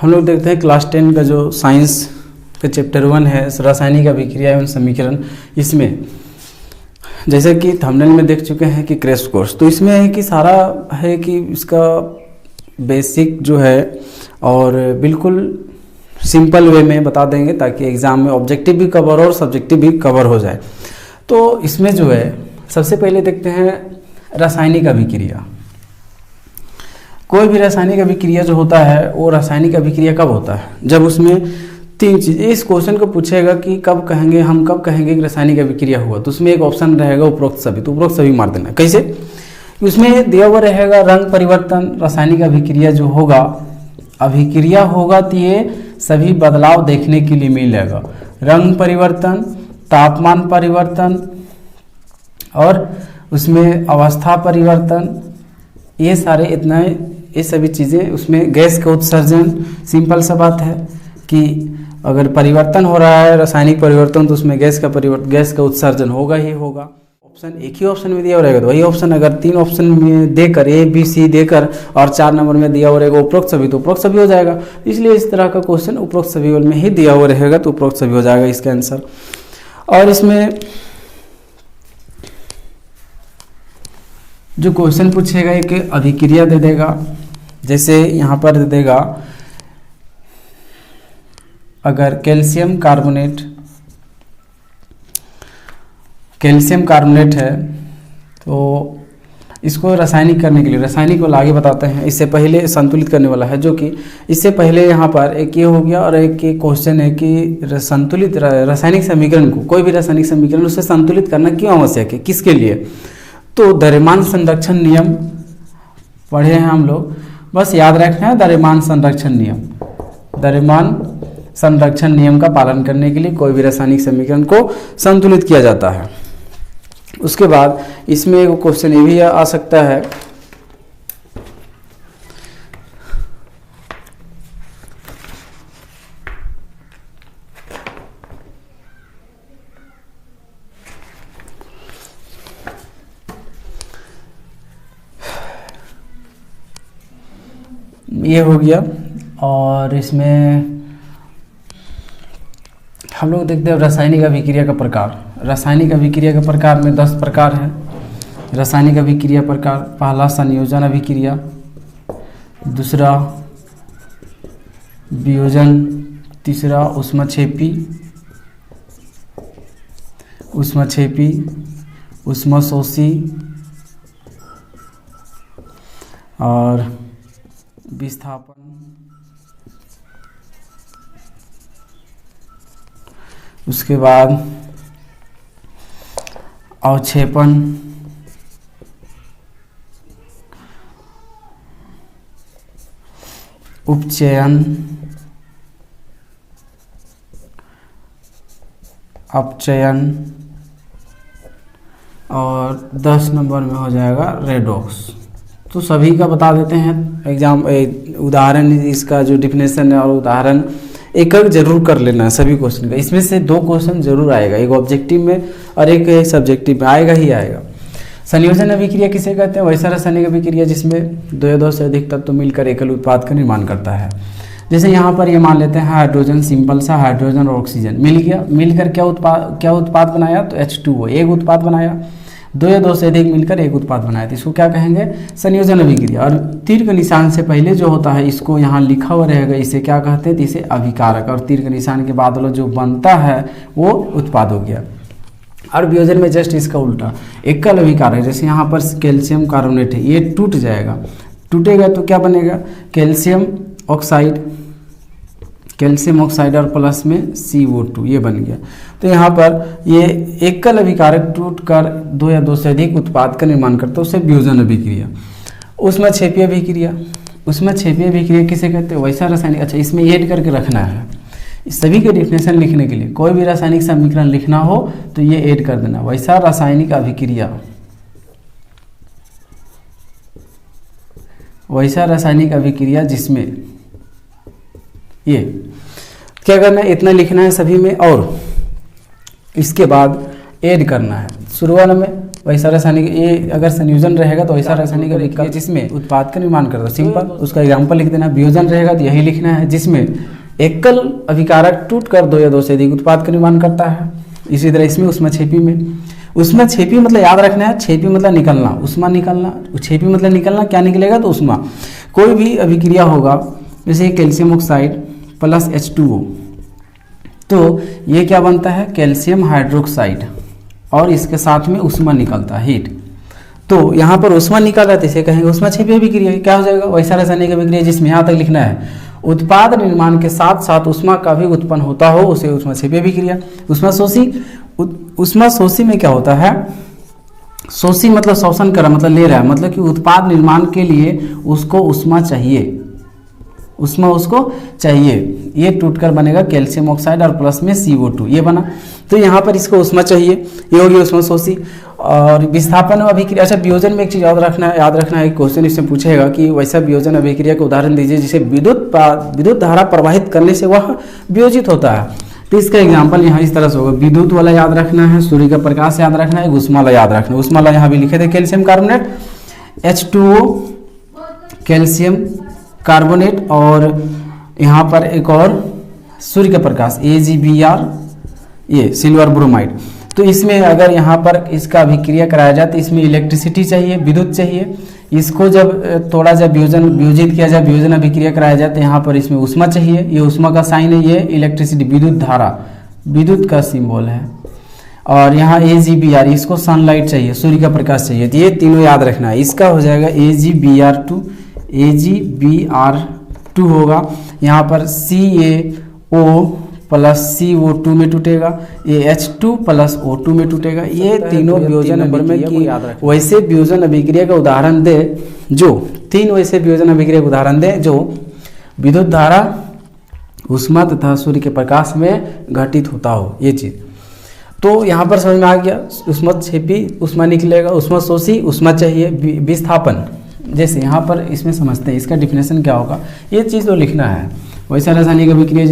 हम लोग देखते हैं क्लास 10 का जो साइंस का चैप्टर 1 है रासायनिक अभिक्रिया एवं समीकरण। इसमें जैसे कि थंबनेल में देख चुके हैं कि क्रैश कोर्स, तो इसमें है कि सारा है कि इसका बेसिक जो है और बिल्कुल सिंपल वे में बता देंगे ताकि एग्ज़ाम में ऑब्जेक्टिव भी कवर हो और सब्जेक्टिव भी कवर हो जाए। तो इसमें जो है सबसे पहले देखते हैं रासायनिक अभिक्रिया। कोई भी रासायनिक अभिक्रिया जो होता है वो रासायनिक अभिक्रिया कब होता है, जब उसमें तीन चीज़, इस क्वेश्चन को पूछेगा कि कब कहेंगे कि रासायनिक अभिक्रिया हुआ, तो उसमें एक ऑप्शन रहेगा उपरोक्त सभी, तो उपरोक्त सभी मार देना। कैसे? उसमें दिया हुआ रहेगा रंग परिवर्तन। रासायनिक अभिक्रिया जो होगा तो ये सभी बदलाव देखने के लिए मिलेगा। रंग परिवर्तन, तापमान परिवर्तन और उसमें अवस्था परिवर्तन, ये सारे ये सभी चीज़ें, उसमें गैस का उत्सर्जन। सिंपल सा बात है कि अगर परिवर्तन हो रहा है रासायनिक परिवर्तन तो उसमें गैस का उत्सर्जन होगा ही होगा। ऑप्शन एक ही ऑप्शन में दिया हुआ रहेगा तो वही ऑप्शन, अगर 3 ऑप्शन में देकर ए बी सी देकर और 4 नंबर में दिया हुआ रहेगा उपरोक्त सभी, तो उपरोक्त सभी हो जाएगा। इसलिए इस तरह का क्वेश्चन उपरोक्त सभी में ही दिया हुआ रहेगा तो उपरोक्त सभी हो जाएगा इसका आंसर। और इसमें जो क्वेश्चन पूछेगा एक अभिक्रिया दे देगा, जैसे यहाँ पर दे देगा अगर कैल्शियम कार्बोनेट है तो इसको रासायनिक करने के लिए, रासायनिक वाला आगे बताते हैं, इससे पहले संतुलित करने वाला है, जो कि इससे पहले यहाँ पर एक ये हो गया और एक क्वेश्चन है कि संतुलित रासायनिक समीकरण को, कोई भी रासायनिक समीकरण उसे संतुलित करना क्यों आवश्यक है, किसके लिए? तो द्रव्यमान संरक्षण नियम पढ़े हैं हम लोग, बस याद रखना है द्रव्यमान संरक्षण नियम का पालन करने के लिए कोई भी रासायनिक समीकरण को संतुलित किया जाता है। उसके बाद इसमें एक क्वेश्चन ये भी आ सकता है ये हो गया। और इसमें हम लोग देखते हैं रासायनिक अभिक्रिया का प्रकार। रासायनिक अभिक्रिया के प्रकार में 10 प्रकार हैं। रासायनिक अभिक्रिया प्रकार, पहला संयोजन अभिक्रिया, दूसरा वियोजन, तीसरा ऊष्मक्षेपी, ऊष्मशोषी और विस्थापन। उसके बाद अवक्षेपण, उपचयन, अपचयन और 10 नंबर में हो जाएगा रेडॉक्स। तो सभी का बता देते हैं एग्जाम उदाहरण, इसका जो डिफिनेशन है और उदाहरण एक जरूर कर लेना है सभी क्वेश्चन का। इसमें से 2 क्वेश्चन जरूर आएगा, एक ऑब्जेक्टिव में और एक सब्जेक्टिव में, आएगा ही आएगा। संयोजन अभिक्रिया किसे कहते हैं? वैसा रासायनिक अभिक्रिया जिसमें 2 या 2 से अधिक तत्व मिलकर एकल उत्पाद का निर्माण करता है। जैसे यहाँ पर ये मान लेते हैं हाइड्रोजन, सिंपल सा हाइड्रोजन और ऑक्सीजन मिल गया, मिलकर क्या उत्पाद बनाया? तो H2O, एक उत्पाद बनाया। 2 या 2 से अधिक मिलकर एक उत्पाद बनाया, तो इसको क्या कहेंगे? संयोजन अभिक्रिया। और तीर के निशान से पहले जो होता है इसको यहाँ लिखा हुआ रहेगा, इसे क्या कहते हैं? तो इसे अभिकारक। और तीर के निशान के बाद वाला जो बनता है वो उत्पाद हो गया। और वियोजन में जस्ट इसका उल्टा, एकल अभिकारक। जैसे यहाँ पर कैल्शियम कार्बोनेट है, ये टूट जाएगा, टूटेगा तो क्या बनेगा? कैल्शियम ऑक्साइड और प्लस में CO2, ये बन गया। तो यहाँ पर ये एकल अभिकारक टूटकर 2 या 2 से अधिक उत्पाद का निर्माण करता है, उसे वियोजन अभिक्रिया। ऊष्मक्षेपी अभिक्रिया किसे कहते हैं? वैसा रासायनिक। अच्छा, इसमें ऐड करके रखना है सभी के डिफिनेशन लिखने के लिए, कोई भी रासायनिक समीकरण लिखना हो तो ये ऐड कर देना। वैसा रासायनिक अभिक्रिया जिसमें ये क्या करना है, इतना लिखना है सभी में। और इसके बाद ऐड करना है, शुरुआत में वैसा रासायनिक, ये अगर संयोजन रहेगा तो वैसा रासायनिक अभिक्रिया जिसमें उत्पाद का निर्माण करता है। सिंपल उसका एग्जाम्पल लिख देना। वियोजन रहेगा तो यही लिखना है, जिसमें एकल अभिकारक टूट कर 2 या 2 से अधिक उत्पाद का निर्माण करता है। इसी तरह इसमें ऊष्माक्षेपी में, ऊष्माक्षेपी मतलब याद रखना है, क्षेपी मतलब निकलना, ऊष्मा निकलना, क्षेपी मतलब निकलना, क्या निकलेगा तो ऊष्मा। कोई भी अभिक्रिया होगा जैसे कैल्शियम ऑक्साइड प्लस H2O, तो ये क्या बनता है कैल्शियम हाइड्रोक्साइड, और इसके साथ में ऊष्मा निकलता है, हीट। तो यहाँ पर ऊष्मा निकल रहा है, इसे कहेंगे ऊष्माक्षेपी अभिक्रिया। क्या हो जाएगा वैसा रासायनिक अभिक्रिया जिसमें यहाँ तक लिखना है उत्पाद निर्माण के साथ साथ ऊष्मा का भी उत्पन्न होता हो, उसे ऊष्माक्षेपी अभिक्रिया। ऊष्माशोषी में क्या होता है, शोषी मतलब शोषण कर रहा, मतलब ले रहा है, मतलब कि उत्पाद निर्माण के लिए उसको ऊष्मा चाहिए, ऊष्मा उसको चाहिए। ये टूटकर बनेगा कैल्शियम ऑक्साइड और प्लस में CO2, ये बना। तो यहाँ पर इसको ऊष्मा चाहिए, ये होगी ऊष्माशोषी। और विस्थापन अभिक्रिया, अच्छा वियोजन में एक चीज़ याद रखना है, क्वेश्चन इससे पूछेगा कि वैसा वियोजन अभिक्रिया का उदाहरण दीजिए जिसे विद्युत धारा प्रवाहित करने से वह वियोजित होता है। तो इसका एग्जाम्पल यहाँ इस तरह से होगा, विद्युत वाला याद रखना है, सूर्य का प्रकाश याद रखना है, ऊष्मा वाला याद रखना है। ऊष्मा वाला यहाँ भी लिखे थे calcium carbonate H2O, calcium carbonate, और यहाँ पर एक और सूर्य का प्रकाश AgBr, ये सिल्वर ब्रोमाइड। तो इसमें अगर यहाँ पर इसका अभिक्रिया कराया जाए तो इसमें इलेक्ट्रिसिटी चाहिए, विद्युत चाहिए। इसको जब थोड़ा जब वियोजित किया जाए, वियोजन अभिक्रिया कराया जाए तो यहाँ पर इसमें ऊष्मा चाहिए, ये ऊष्मा का साइन है, ये इलेक्ट्रिसिटी विद्युत धारा, विद्युत का सिंबल है। और यहाँ AgBr, इसको सनलाइट चाहिए, सूर्य का प्रकाश चाहिए। तो ये तीनों याद रखना है। इसका हो जाएगा AgBr2 होगा। यहाँ पर CaO प्लस CO2 में टूटेगा, ये H2 प्लस O2 में टूटेगा। ये तीनों वियोजन अभिक्रिया को वैसे वियोजन अभिक्रिया का उदाहरण दे जो तीन वैसे वियोजन अभिक्रिया का उदाहरण दे जो विद्युत धारा, ऊष्मा तथा सूर्य के प्रकाश में घटित होता हो, ये चीज़। तो यहाँ पर समझ में आ गया, ऊष्माक्षेपी ऊष्मा निकलेगा, ऊष्माशोषी ऊष्मा चाहिए, विस्थापन जैसे यहाँ पर इसमें समझते हैं, इसका डिफिनेशन क्या होगा, ये चीज़ तो लिखना है। वैसा रासायनिक अभिक्रिया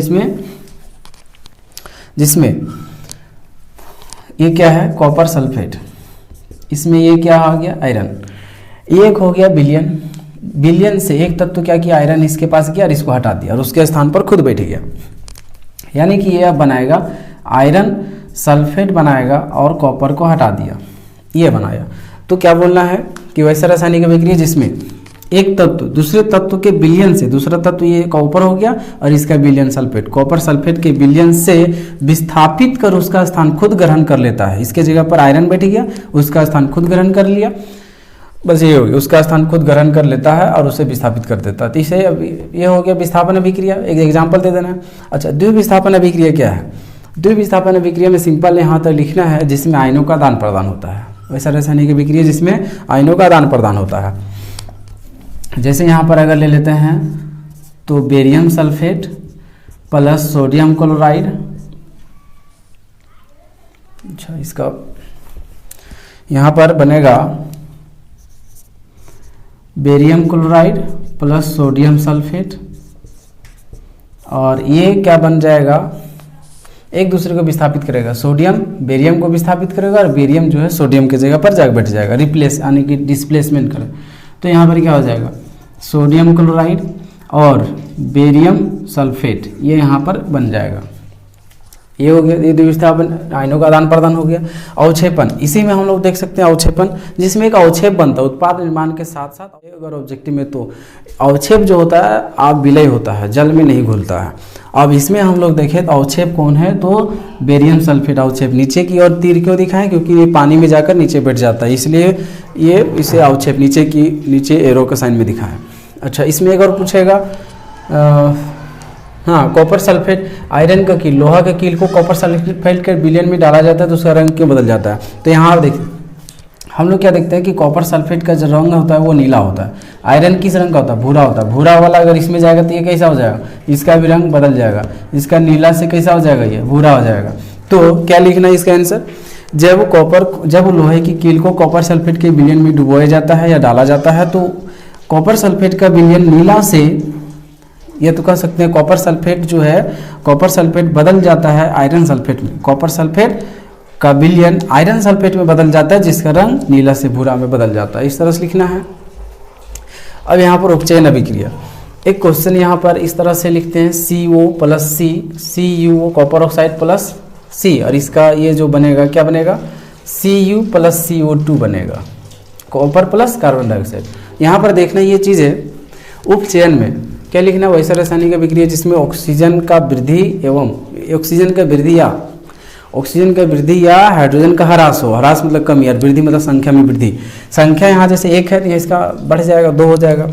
जिसमें ये क्या है कॉपर सल्फेट, इसमें ये क्या आ गया आयरन, एक हो गया बिलियन से एक तत्व क्या किया आयरन इसके पास किया और इसको हटा दिया और उसके स्थान पर खुद बैठ गया, यानी कि ये अब बनाएगा आयरन सल्फेट बनाएगा और कॉपर को हटा दिया, ये बनाया। तो क्या बोलना है कि वैसा रासायनिक अभिक्रिया जिसमें एक तत्व दूसरे तत्व के बिलियन से, दूसरा तत्व ये कॉपर हो गया और इसका बिलियन सल्फेट, कॉपर सल्फेट के बिलियन से विस्थापित कर उसका स्थान खुद ग्रहण कर लेता है। इसके जगह पर आयरन बैठ गया, उसका स्थान खुद ग्रहण कर लिया, बस ये हो गया, उसका स्थान खुद ग्रहण कर लेता है और उसे विस्थापित कर देता है। तो इसे ये हो गया विस्थापन अभिक्रिया। एक एग्जाम्पल दे देना है। अच्छा, द्विविस्थापन अभिक्रिया क्या है? द्विविस्थापन अभिक्रिया में सिंपल यहाँ तक लिखना है जिसमें आयनों का आदान प्रदान होता है। वैसा रासायनिक अभिक्रिया जिसमें आयनों का आदान प्रदान होता है। जैसे यहाँ पर अगर ले लेते हैं तो barium sulphate plus sodium chloride, अच्छा इसका यहाँ पर बनेगा barium chloride plus sodium sulphate, और ये क्या बन जाएगा एक दूसरे को विस्थापित करेगा, सोडियम बेरियम को विस्थापित करेगा और बेरियम जो है सोडियम की जगह पर जाकर बैठ जाएगा, रिप्लेस यानी कि डिस्प्लेसमेंट करे। तो यहाँ पर क्या हो जाएगा सोडियम क्लोराइड और बेरियम सल्फेट, ये यहाँ पर बन जाएगा। ये हो गया, ये द्विविस्थापन आयनों का आदान प्रदान हो गया। अवक्षेपन, इसी में हम लोग देख सकते हैं अवक्षेपन, जिसमें एक अवक्षेप बनता है उत्पाद निर्माण के साथ साथ। अगर ऑब्जेक्टिव में तो अवक्षेप जो होता है आप विलय होता है, जल में नहीं घुलता है। अब इसमें हम लोग देखें तो अवक्षेप कौन है, तो बेरियम सल्फेट अवक्षेप। नीचे की ओर तीर क्यों दिखाएं, क्योंकि ये पानी में जाकर नीचे बैठ जाता है, इसलिए ये इसे अवक्षेप नीचे एरो के साइन में दिखाएं। अच्छा, इसमें एक और पूछेगा हाँ, कॉपर सल्फेट आयरन का कील, लोहा के कील को कॉपर सल्फेट के विलयन में डाला जाता है तो उसका रंग क्यों बदल जाता है। तो यहाँ देखिए हम लोग क्या देखते हैं कि कॉपर सल्फेट का जो रंग होता है वो नीला होता है, आयरन किस रंग का होता है भूरा होता है। भूरा वाला अगर इसमें जाएगा तो ये कैसा हो जाएगा, इसका भी रंग बदल जाएगा, इसका नीला से कैसा हो जाएगा ये भूरा हो जाएगा। तो क्या लिखना है इसका आंसर, जब लोहे की कील को कॉपर सल्फेट के विलयन में डुबोया जाता है या डाला जाता है तो कॉपर सल्फेट का विलयन नीला से, ये तो कह सकते हैं कॉपर सल्फेट जो है, कॉपर सल्फेट बदल जाता है आयरन सल्फेट में। कॉपर सल्फेट का विलयन आयरन सल्फेट में बदल जाता है, जिसका रंग नीला से भूरा में बदल जाता है। इस तरह से लिखना है। अब यहाँ पर उपचयन अभिक्रिया, एक क्वेश्चन यहाँ पर इस तरह से लिखते हैं CO plus C, CuO copper oxide plus C, और इसका ये जो बनेगा क्या बनेगा, Cu प्लस CO2 बनेगा, कॉपर प्लस कार्बन डाइऑक्साइड। यहाँ पर देखना ये चीज़ है, उपचयन में क्या लिखना है, वैसा रासायनिक अभिक्रिया जिसमें ऑक्सीजन का वृद्धि एवं ऑक्सीजन का वृद्धि या हाइड्रोजन का ह्रास हो। ह्रास मतलब कमी, और वृद्धि मतलब संख्या में वृद्धि। संख्या यहाँ जैसे 1 है तो इसका बढ़ जाएगा, 2 हो जाएगा।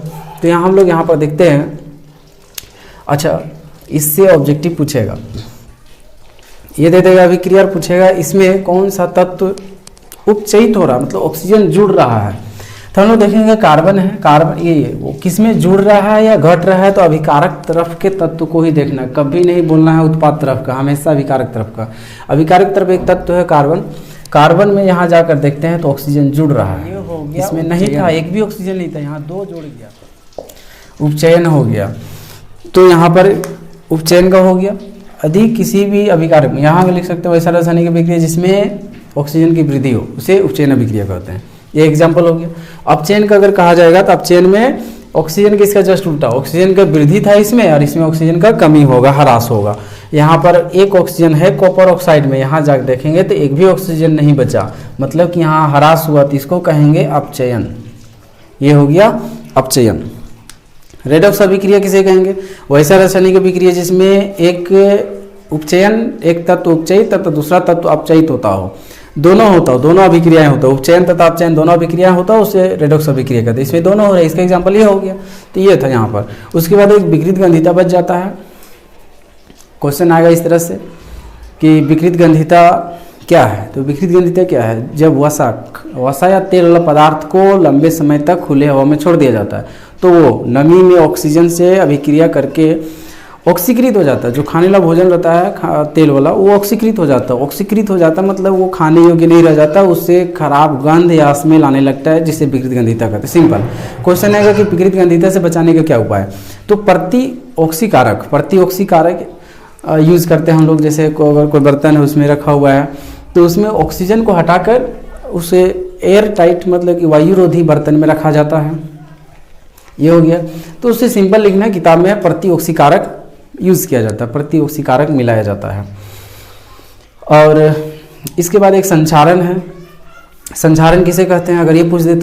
तो यहाँ हम लोग यहाँ पर देखते हैं, अच्छा इससे ऑब्जेक्टिव पूछेगा, ये दे देगा अभिक्रिया और पूछेगा इसमें कौन सा तत्व उपचयित हो रहा, मतलब ऑक्सीजन जुड़ रहा है। तो हम लोग देखेंगे कार्बन है, कार्बन ये वो किस में जुड़ रहा है या घट रहा है, तो अभिकारक तरफ के तत्व को ही देखना, कभी नहीं बोलना है उत्पाद तरफ का, हमेशा अभिकारक तरफ का। अभिकारक तरफ एक तत्व है कार्बन, कार्बन में यहाँ जाकर देखते हैं तो ऑक्सीजन जुड़ रहा है, इसमें नहीं था, एक भी ऑक्सीजन नहीं था, यहाँ 2 जुड़ गया, उपचयन हो गया। तो यहाँ पर उपचयन का हो गया। यदि किसी भी अभिकारक में, यहाँ लिख सकते हो वैसा रासायनिक अभिक्रिया जिसमें ऑक्सीजन की वृद्धि हो, उसे उपचयन अभिक्रिया कहते हैं। ये एग्जाम्पल हो गया। अपचयन का अगर कहा जाएगा तो अपचयन में ऑक्सीजन का इसका जस्ट उल्टा, ऑक्सीजन का वृद्धि था इसमें और इसमें ऑक्सीजन का कमी होगा, ह्रास होगा। यहाँ पर एक ऑक्सीजन है कॉपर ऑक्साइड में, यहाँ जाकर देखेंगे तो एक भी ऑक्सीजन नहीं बचा, मतलब कि यहाँ ह्रास हुआ, तो इसको कहेंगे अपचयन। ये हो गया अपचयन। रेडॉक्स अभिक्रिया किसे कहेंगे, वैसा रासायनिक अभिक्रिया जिसमें एक उपचयन, एक तत्व उपचयित तथा दूसरा तत्व अपचयित होता हो, दोनों होता हो, दोनों अभिक्रियाएं होता हो, उपचयन तथा अपचयन दोनों अभिक्रियाएं होता हो, उसे रेडॉक्स अभिक्रिया कहते हैं। इसमें दोनों हो रहे हैं, इसका एग्जांपल ये हो गया। तो ये था यहाँ पर। उसके बाद एक विकृत गंधिता बच जाता है। क्वेश्चन आएगा इस तरह से कि विकृत गंधिता क्या है, तो विकृत गंधिता क्या है, जब वसा या तेल वाला पदार्थ को लंबे समय तक खुले हवा में छोड़ दिया जाता है तो वो नमी में ऑक्सीजन से अभिक्रिया करके ऑक्सीकृत हो जाता है। जो खाने वाला भोजन रहता है तेल वाला, वो ऑक्सीकृत हो जाता है। ऑक्सीकृत हो जाता है मतलब वो खाने योग्य नहीं रह जाता, उससे खराब गंध या स्मेल आने लगता है, जिसे विकृत गंधिता कहते हैं। सिंपल क्वेश्चन आएगा कि विकृत गंधिता से बचाने का क्या उपाय है, तो प्रतिऑक्सीकारक यूज़ करते हैं हम लोग। जैसे अगर कोई बर्तन है उसमें रखा हुआ है तो उसमें ऑक्सीजन को हटाकर उसे एयर टाइट मतलब कि वायुरोधी बर्तन में रखा जाता है। ये हो गया। तो उससे सिंपल लिखना है, किताब में प्रतिऑक्सीकारक यूज़ किया जाता है, प्रतिऑक्सीकारक मिलाया जाता है। और इसके बाद एक संक्षारण है। संक्षारण किसे कहते हैं, अगर ये पूछ दे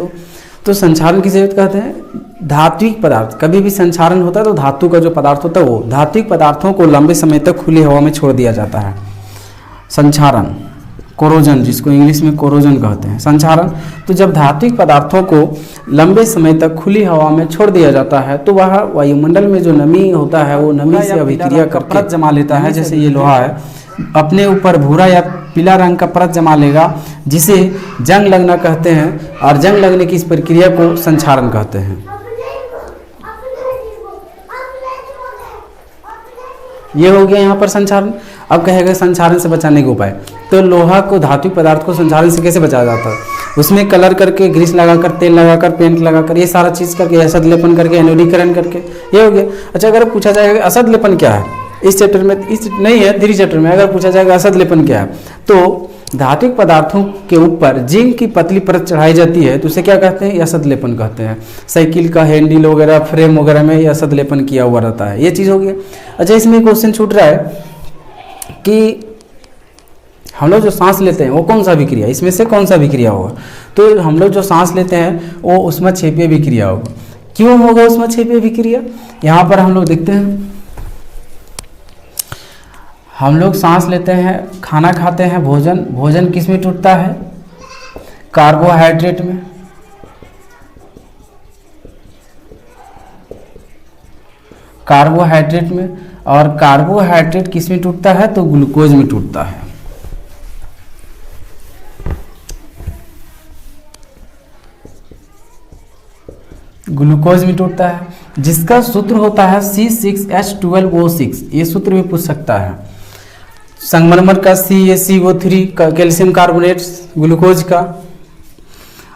तो संक्षारण किसे कहते हैं, धात्विक पदार्थ। कभी भी संक्षारण होता है तो धातु का जो पदार्थ होता है वो धात्विक पदार्थों को लंबे समय तक खुली हवा में छोड़ दिया जाता है। संक्षारण, कोरोजन, जिसको इंग्लिश में कोरोजन कहते हैं। संक्षारण, तो जब धात्विक पदार्थों को लंबे समय तक खुली हवा में छोड़ दिया जाता है तो वह वायुमंडल में जो नमी होता है वो नमी से अभिक्रिया कर परत जमा लेता है। जैसे ये लोहा है, अपने ऊपर भूरा या पीला रंग का परत जमा लेगा, जिसे जंग लगना कहते हैं, और जंग लगने की इस प्रक्रिया को संक्षारण कहते हैं। ये हो गया यहाँ पर संक्षारण। अब कहेगा संक्षारण से बचाने के उपाय, तो लोहा को, धात्विक पदार्थ को संक्षारण से कैसे बचाया जाता है, उसमें कलर करके, ग्रीस लगाकर, तेल लगाकर, पेंट लगाकर, ये सारा चीज़ करके, असद लेपन करके, एनोडीकरण करके, ये हो गया। अच्छा, अगर पूछा जाएगा असद लेपन क्या है, इस चैप्टर में इस नहीं है, 3 चैप्टर में अगर पूछा जाएगा असद लेपन क्या है, तो धात्विक पदार्थों के ऊपर जिंक की पतली परत चढ़ाई जाती है तो उसे क्या कहते हैं, असद लेपन कहते हैं। साइकिल का हैंडल वगैरह, फ्रेम वगैरह में ये असद लेपन किया हुआ रहता है। ये चीज़ हो गया। अच्छा, इसमें क्वेश्चन छूट रहा है कि हम लोग जो सांस लेते हैं वो कौन सा अभिक्रिया, इसमें से कौन सा अभिक्रिया होगा, तो हम लोग जो सांस लेते हैं वो ऊष्माक्षेपीय अभिक्रिया होगा। क्यों होगा ऊष्माक्षेपीय अभिक्रिया, यहाँ पर हम लोग देखते हैं। हम लोग सांस लेते हैं, खाना खाते हैं, भोजन किस में टूटता है, कार्बोहाइड्रेट में। कार्बोहाइड्रेट में, और कार्बोहाइड्रेट किस में टूटता है, तो ग्लूकोज में टूटता है। ग्लूकोज में टूटता है, जिसका सूत्र होता है C6H12O6। ये सूत्र भी पूछ सकता है। संगमरमर का CaCO3 का, कैल्शियम कार्बोनेट ग्लूकोज का,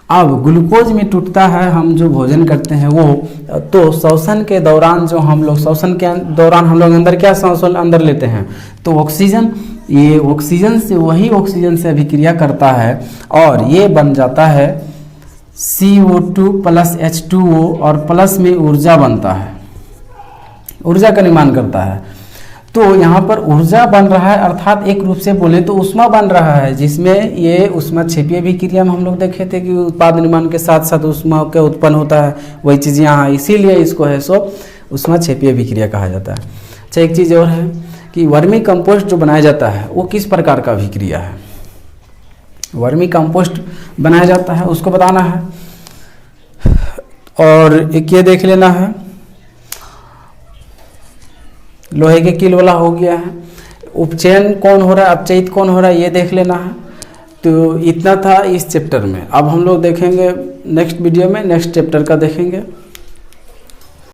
अब ग्लूकोज में टूटता है, हम जो भोजन करते हैं वो, तो श्वसन के दौरान जो हम लोग श्वसन के दौरान हम लोग अंदर क्या श्वसन अंदर लेते हैं, तो ऑक्सीजन, ये ऑक्सीजन से वही ऑक्सीजन से अभिक्रिया करता है और ये बन जाता है CO2 प्लस H2O और प्लस में ऊर्जा बनता है, ऊर्जा का निर्माण करता है। तो यहाँ पर ऊर्जा बन रहा है, अर्थात एक रूप से बोले तो ऊष्मा बन रहा है, जिसमें ये ऊष्मा क्षेपीय अभिक्रिया में हम लोग देखे थे कि उत्पाद निर्माण के साथ साथ ऊष्मा का उत्पन्न होता है, वही चीज़ यहाँ, इसीलिए इसको है सो ऊष्मा क्षेपीय अभिक्रिया कहा जाता है। अच्छा, एक चीज़ और है कि वर्मी कंपोस्ट जो बनाया जाता है वो किस प्रकार का अभिक्रिया है। वर्मी कंपोस्ट बनाया जाता है उसको बताना है, और एक ये देख लेना है, लोहे के कील वाला हो गया है, उपचयन कौन हो रहा है, अपचयित कौन हो रहा है, ये देख लेना है। तो इतना था इस चैप्टर में। अब हम लोग देखेंगे नेक्स्ट वीडियो में, नेक्स्ट चैप्टर का देखेंगे।